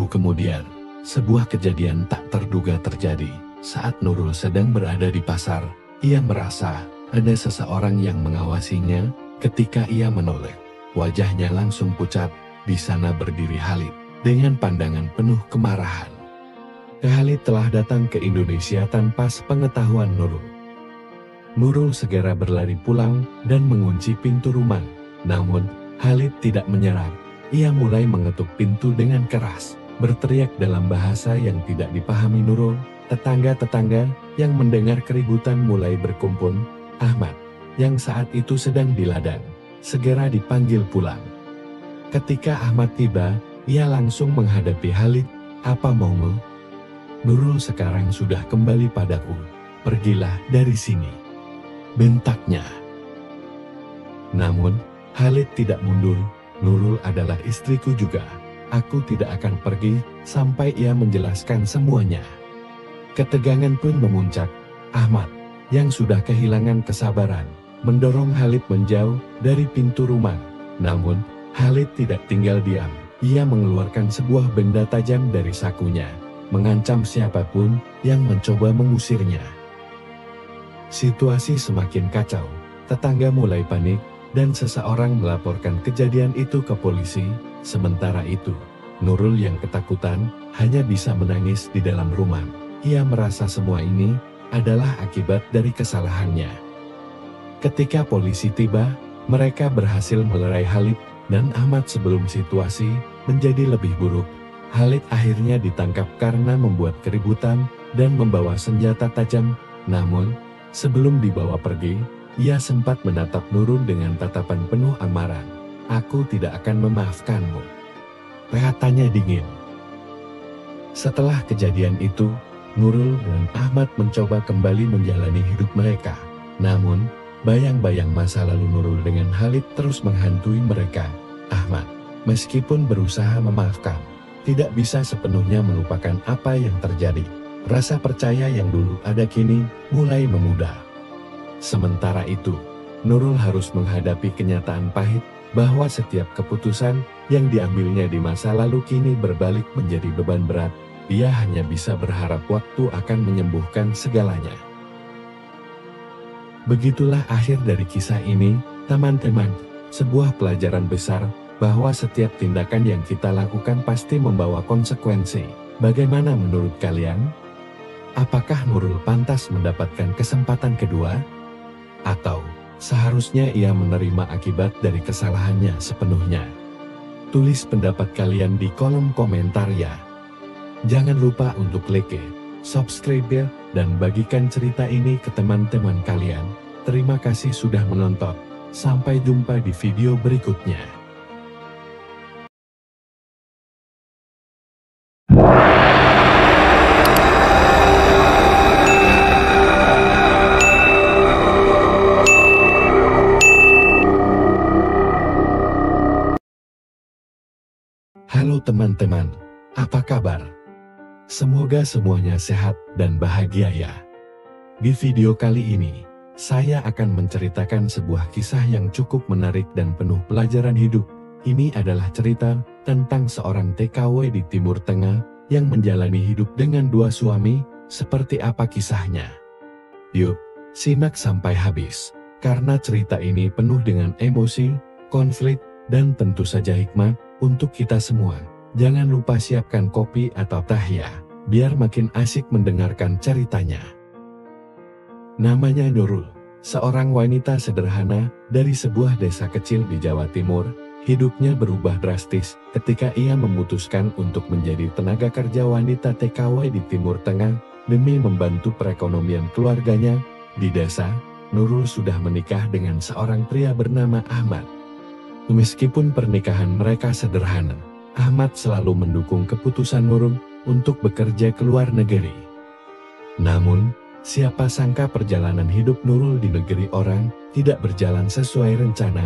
minggu kemudian, sebuah kejadian tak terduga terjadi. Saat Nurul sedang berada di pasar, ia merasa ada seseorang yang mengawasinya. Ketika ia menoleh, wajahnya langsung pucat. Di sana berdiri Khalid dengan pandangan penuh kemarahan. Khalid telah datang ke Indonesia tanpa sepengetahuan Nurul. Nurul segera berlari pulang dan mengunci pintu rumah. Namun, Khalid tidak menyerah. Ia mulai mengetuk pintu dengan keras, berteriak dalam bahasa yang tidak dipahami Nurul. Tetangga-tetangga yang mendengar keributan mulai berkumpul. Ahmad, yang saat itu sedang di ladang, segera dipanggil pulang. Ketika Ahmad tiba, ia langsung menghadapi Khalid. "Apa maumu?" "Nurul sekarang sudah kembali padaku. Pergilah dari sini," bentaknya. Namun, Khalid tidak mundur. "Nurul adalah istriku juga. Aku tidak akan pergi sampai ia menjelaskan semuanya." Ketegangan pun memuncak. Ahmad, yang sudah kehilangan kesabaran, mendorong Khalid menjauh dari pintu rumah. Namun, Khalid tidak tinggal diam. Ia mengeluarkan sebuah benda tajam dari sakunya, mengancam siapapun yang mencoba mengusirnya. Situasi semakin kacau. Tetangga mulai panik, dan seseorang melaporkan kejadian itu ke polisi. Sementara itu, Nurul yang ketakutan hanya bisa menangis di dalam rumah. Ia merasa semua ini adalah akibat dari kesalahannya. Ketika polisi tiba, mereka berhasil melerai Khalid dan Ahmad sebelum situasi menjadi lebih buruk. Khalid akhirnya ditangkap karena membuat keributan dan membawa senjata tajam. Namun, sebelum dibawa pergi, ia sempat menatap Nurul dengan tatapan penuh amarah. "Aku tidak akan memaafkanmu," katanya dingin. Setelah kejadian itu, Nurul dan Ahmad mencoba kembali menjalani hidup mereka. Namun, bayang-bayang masa lalu Nurul dengan Khalid terus menghantui mereka. Ahmad, meskipun berusaha memaafkan, tidak bisa sepenuhnya melupakan apa yang terjadi. Rasa percaya yang dulu ada kini mulai memudar. Sementara itu, Nurul harus menghadapi kenyataan pahit bahwa setiap keputusan yang diambilnya di masa lalu kini berbalik menjadi beban berat. Dia hanya bisa berharap waktu akan menyembuhkan segalanya. Begitulah akhir dari kisah ini, teman-teman. Sebuah pelajaran besar bahwa setiap tindakan yang kita lakukan pasti membawa konsekuensi. Bagaimana menurut kalian? Apakah Nurul pantas mendapatkan kesempatan kedua? Atau seharusnya ia menerima akibat dari kesalahannya sepenuhnya? Tulis pendapat kalian di kolom komentar ya. Jangan lupa untuk like, subscribe, dan bagikan cerita ini ke teman-teman kalian. Terima kasih sudah menonton. Sampai jumpa di video berikutnya. Halo teman-teman, apa kabar? Semoga semuanya sehat dan bahagia ya. Di video kali ini, saya akan menceritakan sebuah kisah yang cukup menarik dan penuh pelajaran hidup. Ini adalah cerita tentang seorang TKW di Timur Tengah yang menjalani hidup dengan dua suami. Seperti apa kisahnya? Yuk, simak sampai habis, karena cerita ini penuh dengan emosi, konflik, dan tentu saja hikmah untuk kita semua. Jangan lupa siapkan kopi atau teh ya, biar makin asik mendengarkan ceritanya. Namanya Nurul, seorang wanita sederhana dari sebuah desa kecil di Jawa Timur. Hidupnya berubah drastis ketika ia memutuskan untuk menjadi tenaga kerja wanita TKW di Timur Tengah demi membantu perekonomian keluarganya. Di desa, Nurul sudah menikah dengan seorang pria bernama Ahmad. Meskipun pernikahan mereka sederhana, Ahmad selalu mendukung keputusan Nurul untuk bekerja ke luar negeri. Namun, siapa sangka perjalanan hidup Nurul di negeri orang tidak berjalan sesuai rencana.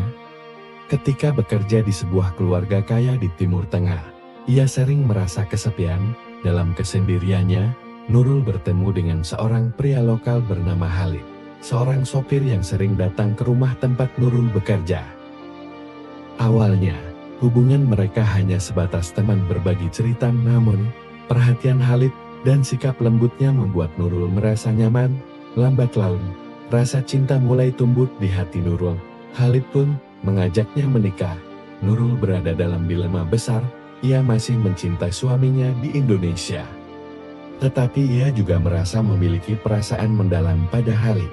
Ketika bekerja di sebuah keluarga kaya di Timur Tengah, ia sering merasa kesepian. Dalam kesendiriannya, Nurul bertemu dengan seorang pria lokal bernama Khalid, seorang sopir yang sering datang ke rumah tempat Nurul bekerja. Awalnya, Hubungan mereka hanya sebatas teman berbagi cerita, namun perhatian Khalid dan sikap lembutnya membuat Nurul merasa nyaman. Lambat laun, rasa cinta mulai tumbuh di hati Nurul. Khalid pun mengajaknya menikah. Nurul berada dalam dilema besar, ia masih mencintai suaminya di Indonesia. Tetapi ia juga merasa memiliki perasaan mendalam pada Khalid.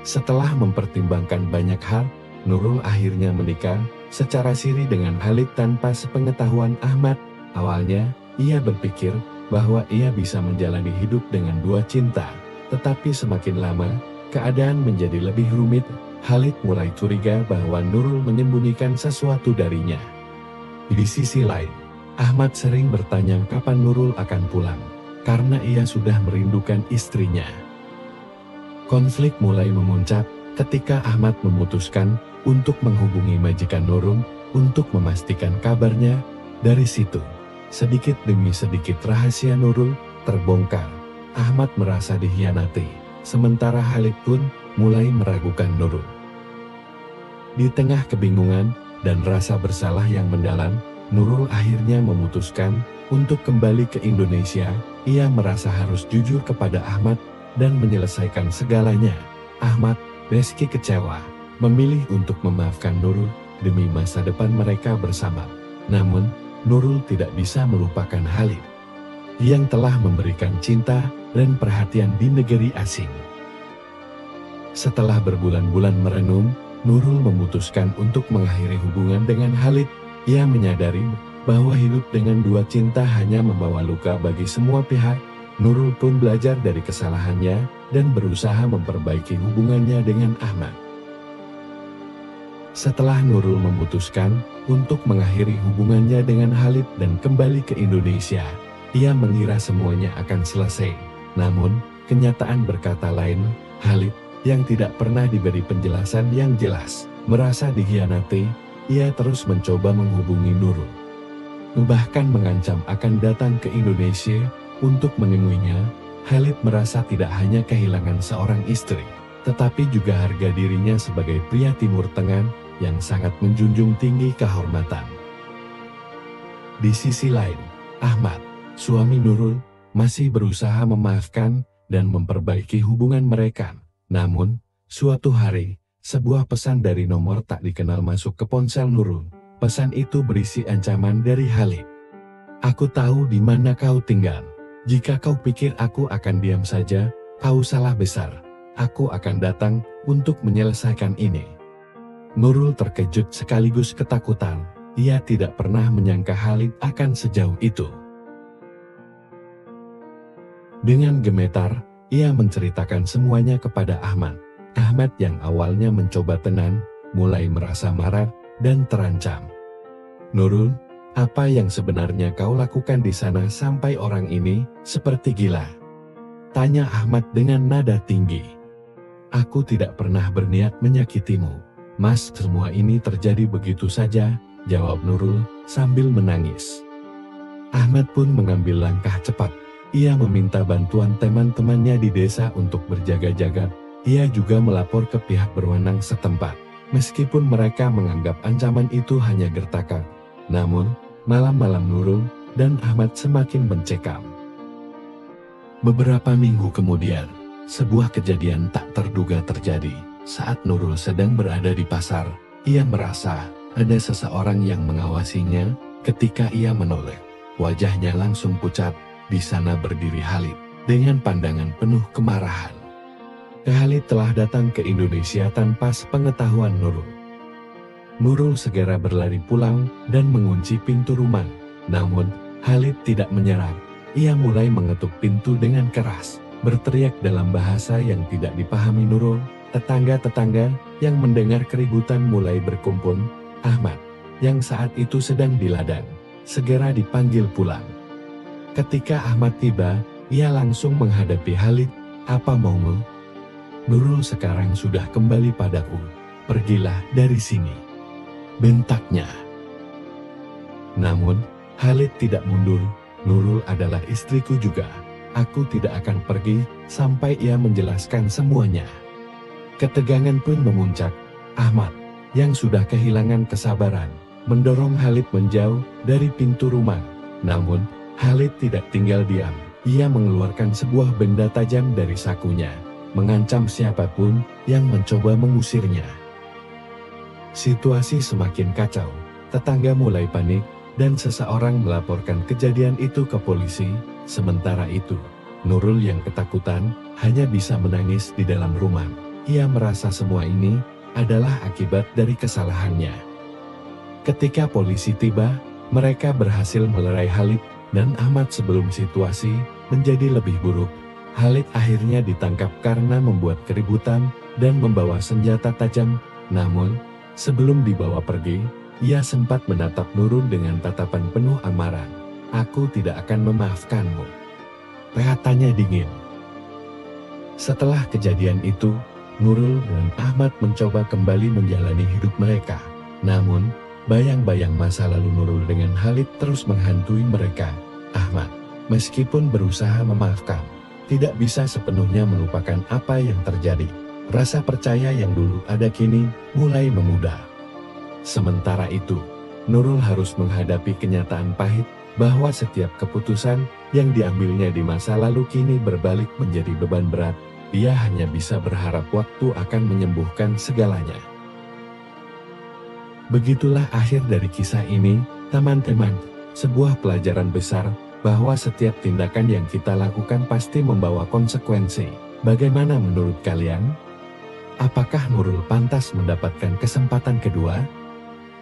Setelah mempertimbangkan banyak hal, Nurul akhirnya menikah secara siri dengan Khalid tanpa sepengetahuan Ahmad. Awalnya, ia berpikir bahwa ia bisa menjalani hidup dengan dua cinta. Tetapi semakin lama, keadaan menjadi lebih rumit. Khalid mulai curiga bahwa Nurul menyembunyikan sesuatu darinya. Di sisi lain, Ahmad sering bertanya kapan Nurul akan pulang, karena ia sudah merindukan istrinya. Konflik mulai memuncak ketika Ahmad memutuskan untuk menghubungi majikan Nurul untuk memastikan kabarnya. Dari situ, sedikit demi sedikit rahasia Nurul terbongkar. Ahmad merasa dikhianati, sementara Khalid pun mulai meragukan Nurul. Di tengah kebingungan dan rasa bersalah yang mendalam, Nurul akhirnya memutuskan untuk kembali ke Indonesia. Ia merasa harus jujur kepada Ahmad dan menyelesaikan segalanya. Ahmad meski kecewa, memilih untuk memaafkan Nurul demi masa depan mereka bersama. Namun, Nurul tidak bisa melupakan Khalid yang telah memberikan cinta dan perhatian di negeri asing. Setelah berbulan-bulan merenung, Nurul memutuskan untuk mengakhiri hubungan dengan Khalid. Ia menyadari bahwa hidup dengan dua cinta hanya membawa luka bagi semua pihak. Nurul pun belajar dari kesalahannya dan berusaha memperbaiki hubungannya dengan Ahmad. Setelah Nurul memutuskan untuk mengakhiri hubungannya dengan Khalid dan kembali ke Indonesia, ia mengira semuanya akan selesai. Namun, kenyataan berkata lain. Khalid, yang tidak pernah diberi penjelasan yang jelas, merasa dikhianati. Ia terus mencoba menghubungi Nurul, bahkan mengancam akan datang ke Indonesia untuk menemuinya. Khalid merasa tidak hanya kehilangan seorang istri, tetapi juga harga dirinya sebagai pria Timur Tengah yang sangat menjunjung tinggi kehormatan. Di sisi lain, Ahmad, suami Nurul, masih berusaha memaafkan dan memperbaiki hubungan mereka. Namun, suatu hari, sebuah pesan dari nomor tak dikenal masuk ke ponsel Nurul. Pesan itu berisi ancaman dari Khalid. "Aku tahu di mana kau tinggal. Jika kau pikir aku akan diam saja, kau salah besar. Aku akan datang untuk menyelesaikan ini." Nurul terkejut sekaligus ketakutan. Ia tidak pernah menyangka Khalid akan sejauh itu. Dengan gemetar, ia menceritakan semuanya kepada Ahmad. Ahmad yang awalnya mencoba tenang, mulai merasa marah dan terancam. "Nurul, apa yang sebenarnya kau lakukan di sana sampai orang ini seperti gila?" tanya Ahmad dengan nada tinggi. "Aku tidak pernah berniat menyakitimu, Mas. Semua ini terjadi begitu saja," jawab Nurul sambil menangis. Ahmad pun mengambil langkah cepat. Ia meminta bantuan teman-temannya di desa untuk berjaga-jaga. Ia juga melapor ke pihak berwenang setempat. Meskipun mereka menganggap ancaman itu hanya gertakan, namun malam-malam Nurul dan Ahmad semakin mencekam. Beberapa minggu kemudian, sebuah kejadian tak terduga terjadi. Saat Nurul sedang berada di pasar, ia merasa ada seseorang yang mengawasinya. Ketika ia menoleh, wajahnya langsung pucat. Di sana berdiri Khalid dengan pandangan penuh kemarahan. Khalid telah datang ke Indonesia tanpa sepengetahuan Nurul. Nurul segera berlari pulang dan mengunci pintu rumah. Namun, Khalid tidak menyerah. Ia mulai mengetuk pintu dengan keras, berteriak dalam bahasa yang tidak dipahami Nurul. Tetangga-tetangga yang mendengar keributan mulai berkumpul. Ahmad, yang saat itu sedang di ladang, segera dipanggil pulang. Ketika Ahmad tiba, ia langsung menghadapi Khalid. "Apa maumu? Nurul sekarang sudah kembali padaku. Pergilah dari sini," bentaknya. Namun, Khalid tidak mundur. "Nurul adalah istriku juga. Aku tidak akan pergi sampai ia menjelaskan semuanya." Ketegangan pun memuncak. Ahmad, yang sudah kehilangan kesabaran, mendorong Khalid menjauh dari pintu rumah. Namun, Khalid tidak tinggal diam. Ia mengeluarkan sebuah benda tajam dari sakunya, mengancam siapapun yang mencoba mengusirnya. Situasi semakin kacau. Tetangga mulai panik, dan seseorang melaporkan kejadian itu ke polisi. Sementara itu, Nurul yang ketakutan hanya bisa menangis di dalam rumah. Ia merasa semua ini adalah akibat dari kesalahannya. Ketika polisi tiba, mereka berhasil melerai Khalid dan Ahmad sebelum situasi menjadi lebih buruk. Khalid akhirnya ditangkap karena membuat keributan dan membawa senjata tajam. Namun, sebelum dibawa pergi, ia sempat menatap Nurul dengan tatapan penuh amarah. "Aku tidak akan memaafkanmu," katanya dingin. Setelah kejadian itu, Nurul dan Ahmad mencoba kembali menjalani hidup mereka. Namun, bayang-bayang masa lalu Nurul dengan Khalid terus menghantui mereka. Ahmad, meskipun berusaha memaafkan, tidak bisa sepenuhnya melupakan apa yang terjadi. Rasa percaya yang dulu ada kini mulai memudar. Sementara itu, Nurul harus menghadapi kenyataan pahit bahwa setiap keputusan yang diambilnya di masa lalu kini berbalik menjadi beban berat. Ia hanya bisa berharap waktu akan menyembuhkan segalanya. Begitulah akhir dari kisah ini, teman-teman. Sebuah pelajaran besar bahwa setiap tindakan yang kita lakukan pasti membawa konsekuensi. Bagaimana menurut kalian? Apakah Nurul pantas mendapatkan kesempatan kedua?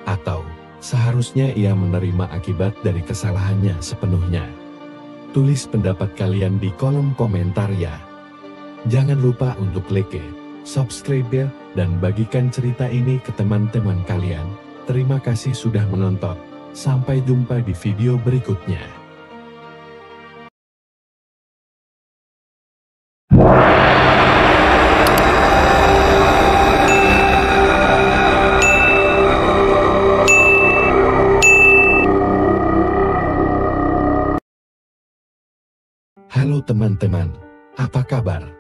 Atau seharusnya ia menerima akibat dari kesalahannya sepenuhnya? Tulis pendapat kalian di kolom komentar ya. Jangan lupa untuk like, subscribe, dan bagikan cerita ini ke teman-teman kalian. Terima kasih sudah menonton. Sampai jumpa di video berikutnya. Halo teman-teman, apa kabar?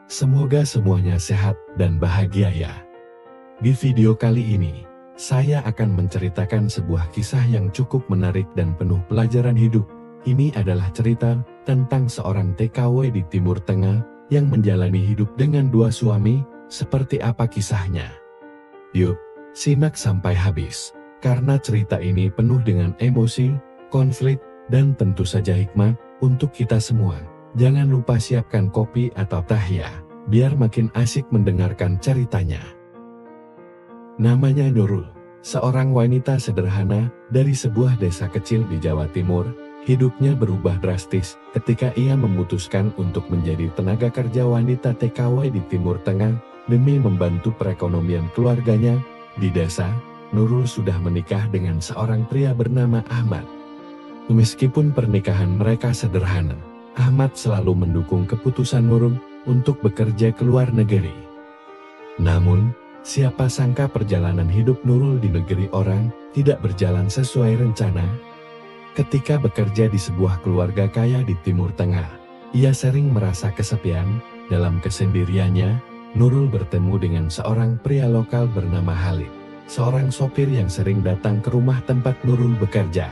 Semoga semuanya sehat dan bahagia ya. Di video kali ini, saya akan menceritakan sebuah kisah yang cukup menarik dan penuh pelajaran hidup. Ini adalah cerita tentang seorang TKW di Timur Tengah yang menjalani hidup dengan dua suami. Seperti apa kisahnya? Yuk, simak sampai habis. Karena cerita ini penuh dengan emosi, konflik, dan tentu saja hikmah untuk kita semua. Jangan lupa siapkan kopi atau teh ya, biar makin asik mendengarkan ceritanya. Namanya Nurul, seorang wanita sederhana dari sebuah desa kecil di Jawa Timur. Hidupnya berubah drastis ketika ia memutuskan untuk menjadi tenaga kerja wanita TKW di Timur Tengah demi membantu perekonomian keluarganya. Di desa, Nurul sudah menikah dengan seorang pria bernama Ahmad. Meskipun pernikahan mereka sederhana, Ahmad selalu mendukung keputusan Nurul untuk bekerja ke luar negeri. Namun, siapa sangka perjalanan hidup Nurul di negeri orang tidak berjalan sesuai rencana. Ketika bekerja di sebuah keluarga kaya di Timur Tengah, ia sering merasa kesepian. Dalam kesendiriannya, Nurul bertemu dengan seorang pria lokal bernama Khalid, seorang sopir yang sering datang ke rumah tempat Nurul bekerja.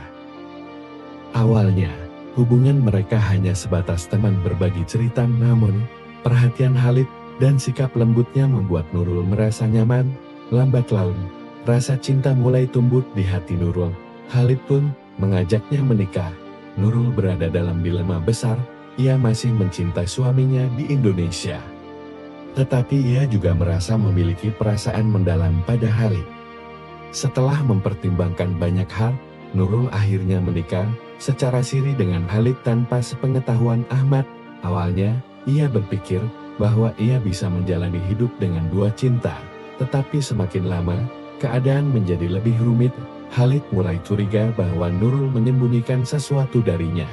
Awalnya, hubungan mereka hanya sebatas teman berbagi cerita, namun perhatian Khalid dan sikap lembutnya membuat Nurul merasa nyaman. Lambat laun, rasa cinta mulai tumbuh di hati Nurul. Khalid pun mengajaknya menikah. Nurul berada dalam dilema besar. Ia masih mencintai suaminya di Indonesia, tetapi ia juga merasa memiliki perasaan mendalam pada Khalid. Setelah mempertimbangkan banyak hal, Nurul akhirnya menikah secara siri dengan Khalid tanpa sepengetahuan Ahmad. Awalnya, ia berpikir bahwa ia bisa menjalani hidup dengan dua cinta. Tetapi semakin lama, keadaan menjadi lebih rumit. Khalid mulai curiga bahwa Nurul menyembunyikan sesuatu darinya.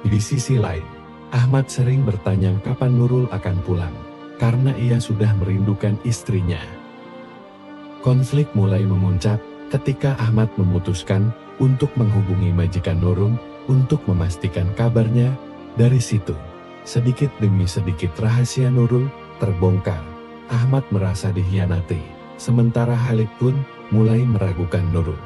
Di sisi lain, Ahmad sering bertanya kapan Nurul akan pulang, karena ia sudah merindukan istrinya. Konflik mulai memuncak ketika Ahmad memutuskan untuk menghubungi majikan Nurul untuk memastikan kabarnya. Dari situ, sedikit demi sedikit rahasia Nurul terbongkar. Ahmad merasa dikhianati, sementara Khalid pun mulai meragukan Nurul.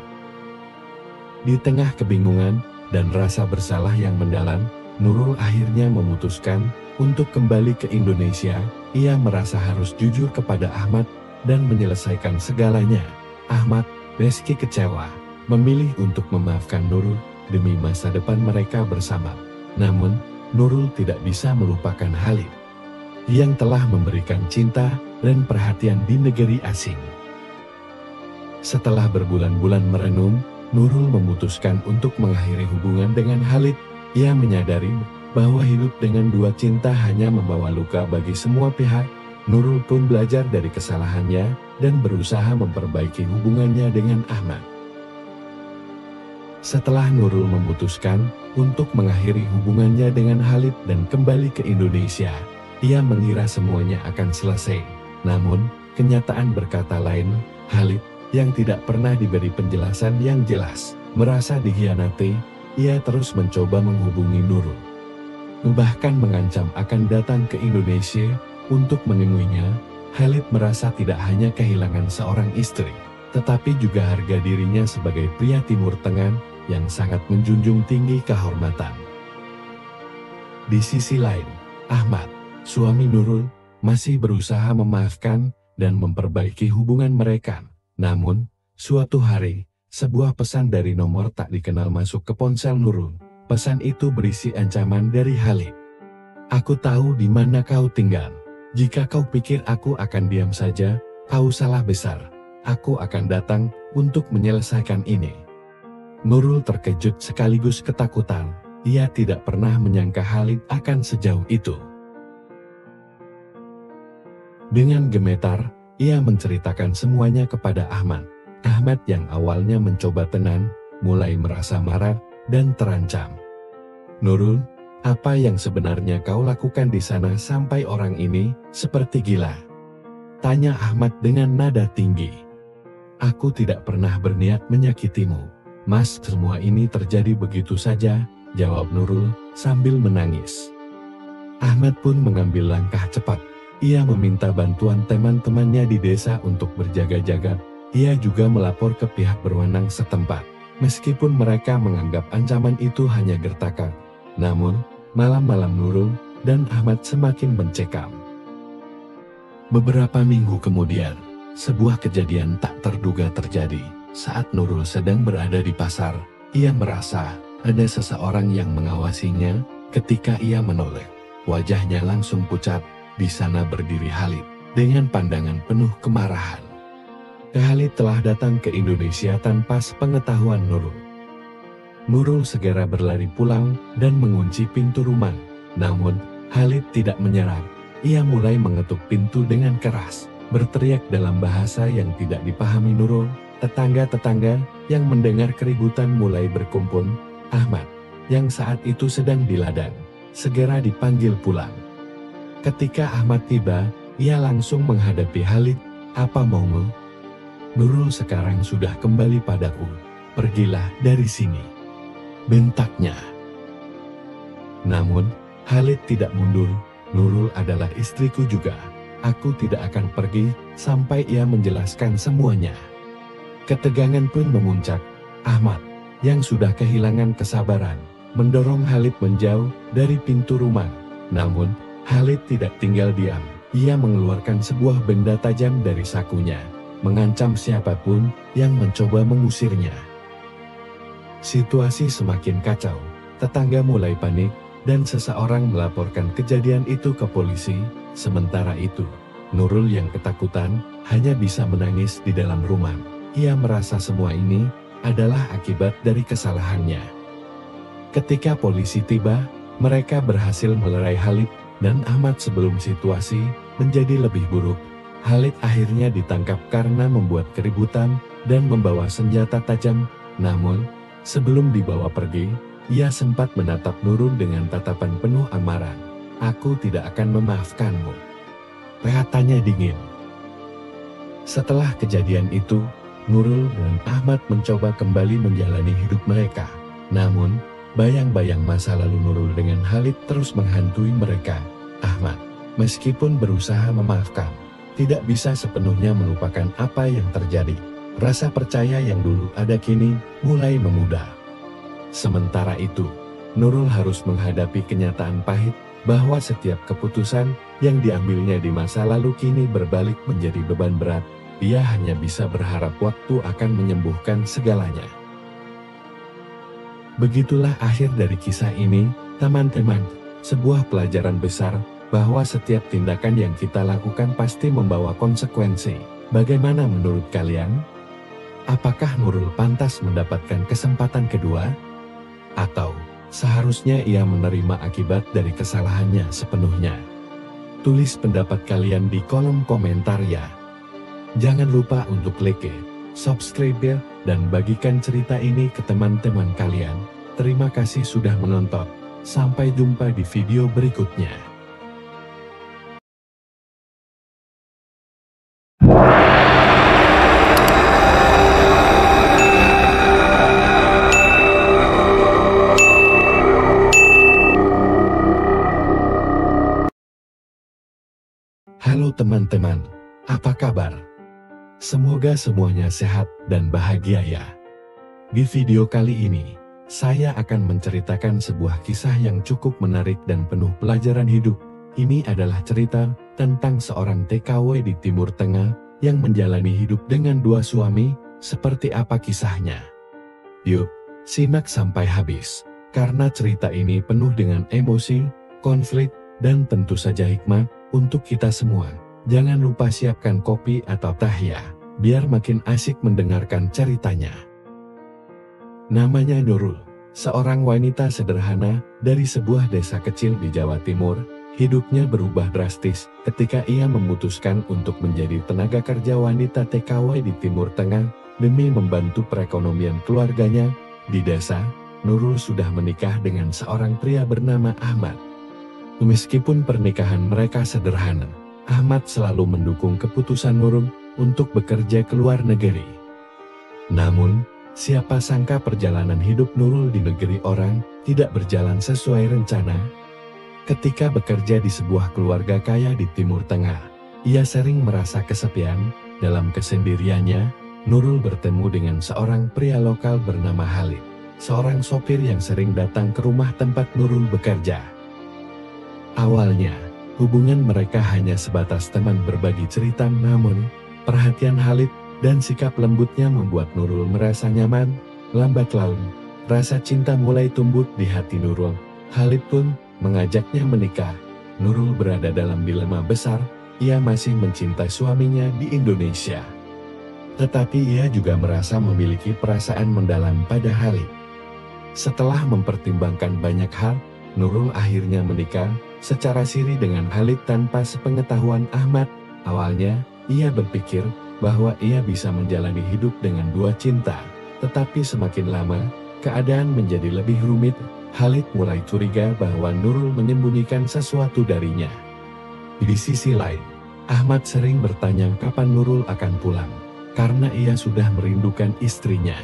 Di tengah kebingungan dan rasa bersalah yang mendalam, Nurul akhirnya memutuskan untuk kembali ke Indonesia. Ia merasa harus jujur kepada Ahmad dan menyelesaikan segalanya. Ahmad, meski kecewa, memilih untuk memaafkan Nurul demi masa depan mereka bersama. Namun, Nurul tidak bisa melupakan Khalid yang telah memberikan cinta dan perhatian di negeri asing. Setelah berbulan-bulan merenung, Nurul memutuskan untuk mengakhiri hubungan dengan Khalid. Ia menyadari bahwa hidup dengan dua cinta hanya membawa luka bagi semua pihak. Nurul pun belajar dari kesalahannya dan berusaha memperbaiki hubungannya dengan Ahmad. Setelah Nurul memutuskan untuk mengakhiri hubungannya dengan Khalid dan kembali ke Indonesia, ia mengira semuanya akan selesai. Namun, kenyataan berkata lain. Khalid, yang tidak pernah diberi penjelasan yang jelas, merasa dikhianati. Ia terus mencoba menghubungi Nurul, bahkan mengancam akan datang ke Indonesia untuk menemuinya. Khalid merasa tidak hanya kehilangan seorang istri, tetapi juga harga dirinya sebagai pria Timur Tengah yang sangat menjunjung tinggi kehormatan. Di sisi lain, Ahmad, suami Nurul, masih berusaha memaafkan dan memperbaiki hubungan mereka. Namun, suatu hari, sebuah pesan dari nomor tak dikenal masuk ke ponsel Nurul. Pesan itu berisi ancaman dari Khalid. "Aku tahu di mana kau tinggal. Jika kau pikir aku akan diam saja, kau salah besar. Aku akan datang untuk menyelesaikan ini." Nurul terkejut sekaligus ketakutan. Ia tidak pernah menyangka Khalid akan sejauh itu. Dengan gemetar, ia menceritakan semuanya kepada Ahmad. Ahmad yang awalnya mencoba tenang, mulai merasa marah dan terancam. "Nurul, apa yang sebenarnya kau lakukan di sana sampai orang ini seperti gila?" tanya Ahmad dengan nada tinggi. "Aku tidak pernah berniat menyakitimu, Mas. Semua ini terjadi begitu saja," jawab Nurul sambil menangis. Ahmad pun mengambil langkah cepat. Ia meminta bantuan teman-temannya di desa untuk berjaga-jaga. Ia juga melapor ke pihak berwenang setempat. Meskipun mereka menganggap ancaman itu hanya gertakan, namun malam-malam Nurul dan Ahmad semakin mencekam. Beberapa minggu kemudian, sebuah kejadian tak terduga terjadi. Saat Nurul sedang berada di pasar, ia merasa ada seseorang yang mengawasinya. Ketika ia menoleh, wajahnya langsung pucat. Di sana berdiri Khalid dengan pandangan penuh kemarahan. Khalid telah datang ke Indonesia tanpa sepengetahuan Nurul. Nurul segera berlari pulang dan mengunci pintu rumah. Namun, Khalid tidak menyerah. Ia mulai mengetuk pintu dengan keras, berteriak dalam bahasa yang tidak dipahami Nurul. Tetangga-tetangga yang mendengar keributan mulai berkumpul. Ahmad, yang saat itu sedang di ladang, segera dipanggil pulang. Ketika Ahmad tiba, ia langsung menghadapi Khalid. "Apa maumu?" "Nurul sekarang sudah kembali padaku. Pergilah dari sini," bentaknya. Namun, Khalid tidak mundur. "Nurul adalah istriku juga. Aku tidak akan pergi sampai ia menjelaskan semuanya." Ketegangan pun memuncak. Ahmad, yang sudah kehilangan kesabaran, mendorong Khalid menjauh dari pintu rumah. Namun, Khalid tidak tinggal diam. Ia mengeluarkan sebuah benda tajam dari sakunya, mengancam siapapun yang mencoba mengusirnya. Situasi semakin kacau. Tetangga mulai panik, dan seseorang melaporkan kejadian itu ke polisi. Sementara itu, Nurul yang ketakutan hanya bisa menangis di dalam rumah. Ia merasa semua ini adalah akibat dari kesalahannya. Ketika polisi tiba, mereka berhasil melerai Khalid dan Ahmad sebelum situasi menjadi lebih buruk. Khalid akhirnya ditangkap karena membuat keributan dan membawa senjata tajam. Namun, sebelum dibawa pergi, ia sempat menatap Nurul dengan tatapan penuh amarah. "Aku tidak akan memaafkanmu," katanya dingin. Setelah kejadian itu, Nurul dan Ahmad mencoba kembali menjalani hidup mereka. Namun, bayang-bayang masa lalu Nurul dengan Khalid terus menghantui mereka. Ahmad, meskipun berusaha memaafkan, tidak bisa sepenuhnya melupakan apa yang terjadi. Rasa percaya yang dulu ada kini mulai memudar. Sementara itu, Nurul harus menghadapi kenyataan pahit bahwa setiap keputusan yang diambilnya di masa lalu kini berbalik menjadi beban berat. Ia hanya bisa berharap waktu akan menyembuhkan segalanya. Begitulah akhir dari kisah ini, teman-teman. Sebuah pelajaran besar bahwa setiap tindakan yang kita lakukan pasti membawa konsekuensi. Bagaimana menurut kalian? Apakah Nurul pantas mendapatkan kesempatan kedua? Atau seharusnya ia menerima akibat dari kesalahannya sepenuhnya? Tulis pendapat kalian di kolom komentar ya. Jangan lupa untuk like, subscribe, dan bagikan cerita ini ke teman-teman kalian. Terima kasih sudah menonton. Sampai jumpa di video berikutnya. Halo teman-teman, apa kabar? Semoga semuanya sehat dan bahagia ya. Di video kali ini, saya akan menceritakan sebuah kisah yang cukup menarik dan penuh pelajaran hidup. Ini adalah cerita tentang seorang TKW di Timur Tengah yang menjalani hidup dengan dua suami. Seperti apa kisahnya? Yuk, simak sampai habis, karena cerita ini penuh dengan emosi, konflik, dan tentu saja hikmah untuk kita semua. Jangan lupa siapkan kopi atau teh ya, biar makin asik mendengarkan ceritanya. Namanya Nurul, seorang wanita sederhana dari sebuah desa kecil di Jawa Timur. Hidupnya berubah drastis ketika ia memutuskan untuk menjadi tenaga kerja wanita TKW di Timur Tengah demi membantu perekonomian keluarganya. Di desa, Nurul sudah menikah dengan seorang pria bernama Ahmad. Meskipun pernikahan mereka sederhana, Ahmad selalu mendukung keputusan Nurul untuk bekerja ke luar negeri. Namun, siapa sangka perjalanan hidup Nurul di negeri orang tidak berjalan sesuai rencana. Ketika bekerja di sebuah keluarga kaya di Timur Tengah, ia sering merasa kesepian. Dalam kesendiriannya, Nurul bertemu dengan seorang pria lokal bernama Halid, seorang sopir yang sering datang ke rumah tempat Nurul bekerja. Awalnya, hubungan mereka hanya sebatas teman berbagi cerita, namun perhatian Halid dan sikap lembutnya membuat Nurul merasa nyaman. Lambat laun, rasa cinta mulai tumbuh di hati Nurul. Halid pun mengajaknya menikah. Nurul berada dalam dilema besar. Ia masih mencintai suaminya di Indonesia, tetapi ia juga merasa memiliki perasaan mendalam pada Halid. Setelah mempertimbangkan banyak hal, Nurul akhirnya menikah secara siri dengan Halid tanpa sepengetahuan Ahmad. Awalnya, ia berpikir bahwa ia bisa menjalani hidup dengan dua cinta, tetapi semakin lama, keadaan menjadi lebih rumit. Halid mulai curiga bahwa Nurul menyembunyikan sesuatu darinya. Di sisi lain, Ahmad sering bertanya kapan Nurul akan pulang, karena ia sudah merindukan istrinya.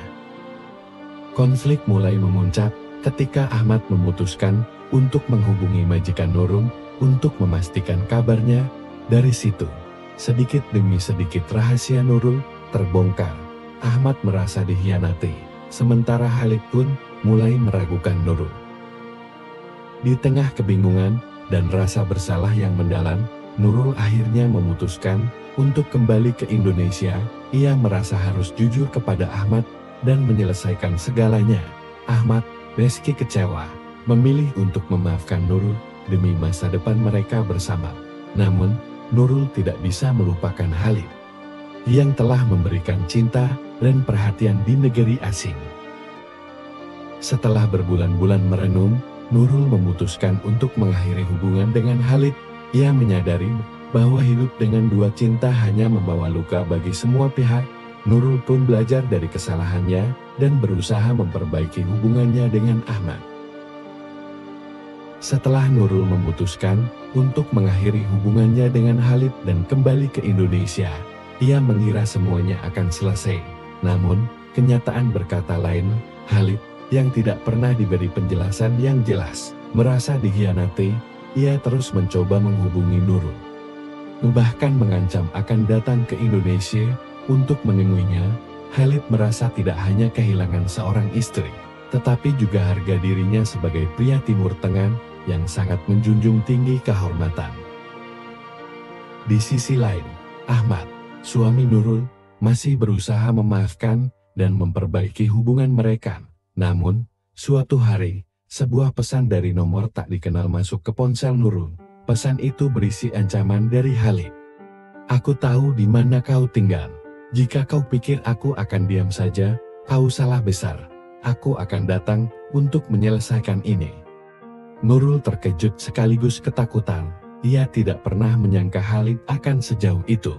Konflik mulai memuncak ketika Ahmad memutuskan untuk menghubungi majikan Nurul untuk memastikan kabarnya. Dari situ, sedikit demi sedikit rahasia Nurul terbongkar. Ahmad merasa dikhianati, sementara Halid pun mulai meragukan Nurul. Di tengah kebingungan dan rasa bersalah yang mendalam, Nurul akhirnya memutuskan untuk kembali ke Indonesia. Ia merasa harus jujur kepada Ahmad dan menyelesaikan segalanya. Ahmad, meski kecewa, memilih untuk memaafkan Nurul demi masa depan mereka bersama. Namun, Nurul tidak bisa melupakan Halid yang telah memberikan cinta dan perhatian di negeri asing. Setelah berbulan-bulan merenung, Nurul memutuskan untuk mengakhiri hubungan dengan Halid. Ia menyadari bahwa hidup dengan dua cinta hanya membawa luka bagi semua pihak. Nurul pun belajar dari kesalahannya dan berusaha memperbaiki hubungannya dengan Ahmad. Setelah Nurul memutuskan untuk mengakhiri hubungannya dengan Halid dan kembali ke Indonesia, ia mengira semuanya akan selesai. Namun, kenyataan berkata lain. Halid yang tidak pernah diberi penjelasan yang jelas merasa dikhianati. Ia terus mencoba menghubungi Nurul, bahkan mengancam akan datang ke Indonesia untuk menemuinya. Halid merasa tidak hanya kehilangan seorang istri, tetapi juga harga dirinya sebagai pria Timur Tengah yang sangat menjunjung tinggi kehormatan. Di sisi lain, Ahmad, suami Nurul, masih berusaha memaafkan dan memperbaiki hubungan mereka. Namun, suatu hari, sebuah pesan dari nomor tak dikenal masuk ke ponsel Nurul. Pesan itu berisi ancaman dari Khalid. "Aku tahu di mana kau tinggal. Jika kau pikir aku akan diam saja, kau salah besar. Aku akan datang untuk menyelesaikan ini." Nurul terkejut sekaligus ketakutan. Ia tidak pernah menyangka Khalid akan sejauh itu.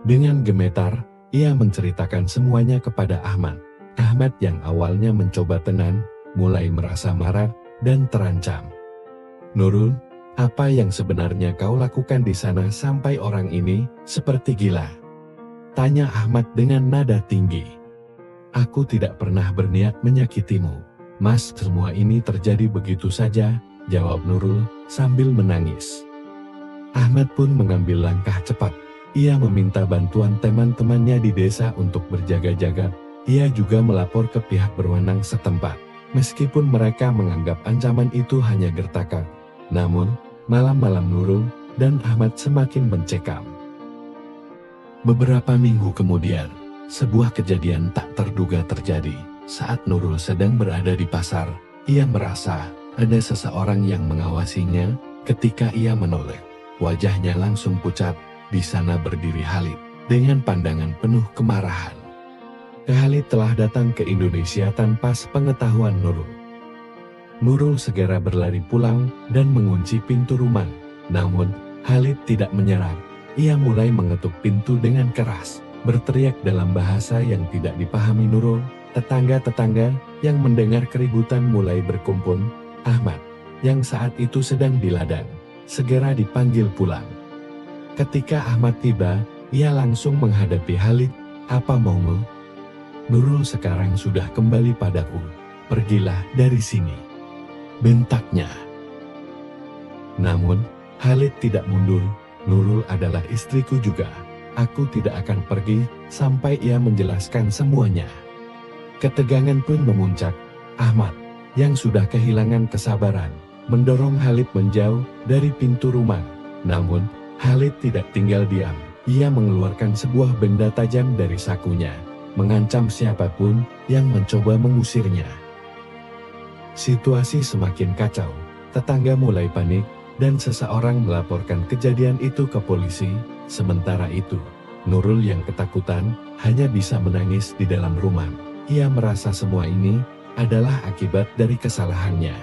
Dengan gemetar, ia menceritakan semuanya kepada Ahmad. Ahmad yang awalnya mencoba tenang, mulai merasa marah dan terancam. "Nurul, apa yang sebenarnya kau lakukan di sana sampai orang ini seperti gila?" tanya Ahmad dengan nada tinggi. "Aku tidak pernah berniat menyakitimu, Mas. Semua ini terjadi begitu saja," jawab Nurul sambil menangis. Ahmad pun mengambil langkah cepat. Ia meminta bantuan teman-temannya di desa untuk berjaga-jaga. Ia juga melapor ke pihak berwenang setempat. Meskipun mereka menganggap ancaman itu hanya gertakan, namun malam-malam Nurul dan Ahmad semakin mencekam. Beberapa minggu kemudian, sebuah kejadian tak terduga terjadi. Saat Nurul sedang berada di pasar, ia merasa ada seseorang yang mengawasinya. Ketika ia menoleh, wajahnya langsung pucat. Di sana berdiri Khalid dengan pandangan penuh kemarahan. Khalid telah datang ke Indonesia tanpa sepengetahuan Nurul. Nurul segera berlari pulang dan mengunci pintu rumah. Namun, Khalid tidak menyerah. Ia mulai mengetuk pintu dengan keras, berteriak dalam bahasa yang tidak dipahami Nurul. Tetangga-tetangga yang mendengar keributan mulai berkumpul. Ahmad, yang saat itu sedang di ladang, segera dipanggil pulang. Ketika Ahmad tiba, ia langsung menghadapi Khalid. "Apa maumu? Nurul sekarang sudah kembali padaku. Pergilah dari sini," bentaknya. Namun, Khalid tidak mundur. "Nurul adalah istriku juga. Aku tidak akan pergi sampai ia menjelaskan semuanya." Ketegangan pun memuncak. Ahmad, yang sudah kehilangan kesabaran, mendorong Khalid menjauh dari pintu rumah. Namun, Khalid tidak tinggal diam. Ia mengeluarkan sebuah benda tajam dari sakunya, mengancam siapapun yang mencoba mengusirnya. Situasi semakin kacau. Tetangga mulai panik, dan seseorang melaporkan kejadian itu ke polisi. Sementara itu, Nurul yang ketakutan hanya bisa menangis di dalam rumah. Ia merasa semua ini adalah akibat dari kesalahannya.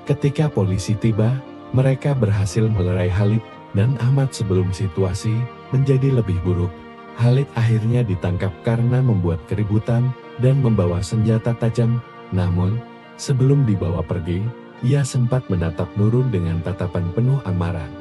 Ketika polisi tiba, mereka berhasil melerai Khalid dan Ahmad sebelum situasi menjadi lebih buruk. Khalid akhirnya ditangkap karena membuat keributan dan membawa senjata tajam. Namun, sebelum dibawa pergi, ia sempat menatap Nurul dengan tatapan penuh amarah.